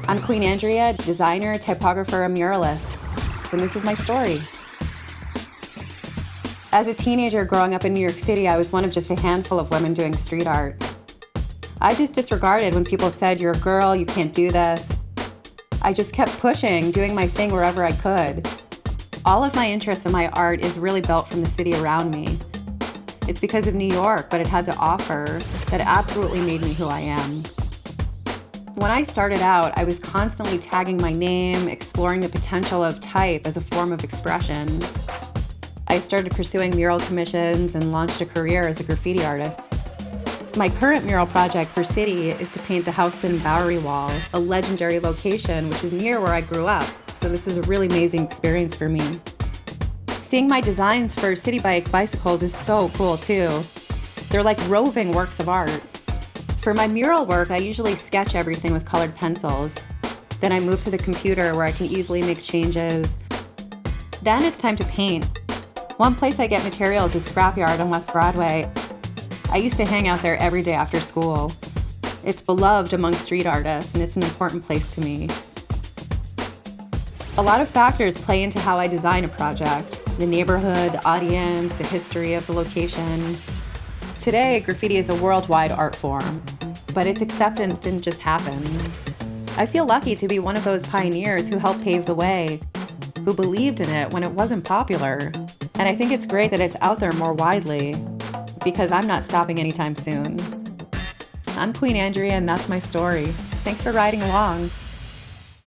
I'm Queen Andrea, designer, typographer, and muralist, and this is my story. As a teenager growing up in New York City, I was one of just a handful of women doing street art. I just disregarded when people said, "You're a girl, you can't do this." I just kept pushing, doing my thing wherever I could. All of my interest in my art is really built from the city around me. It's because of New York, what it had to offer, that absolutely made me who I am. When I started out, I was constantly tagging my name, exploring the potential of type as a form of expression. I started pursuing mural commissions and launched a career as a graffiti artist. My current mural project for Citi is to paint the Houston Bowery Wall, a legendary location which is near where I grew up, so this is a really amazing experience for me. Seeing my designs for Citi Bike bicycles is so cool too. They're like roving works of art. For my mural work, I usually sketch everything with colored pencils. Then I move to the computer where I can easily make changes. Then it's time to paint. One place I get materials is Scrapyard on West Broadway. I used to hang out there every day after school. It's beloved among street artists, and it's an important place to me. A lot of factors play into how I design a project: the neighborhood, the audience, the history of the location. Today, graffiti is a worldwide art form, but its acceptance didn't just happen. I feel lucky to be one of those pioneers who helped pave the way, who believed in it when it wasn't popular. And I think it's great that it's out there more widely, because I'm not stopping anytime soon. I'm Queen Andrea, and that's my story. Thanks for riding along.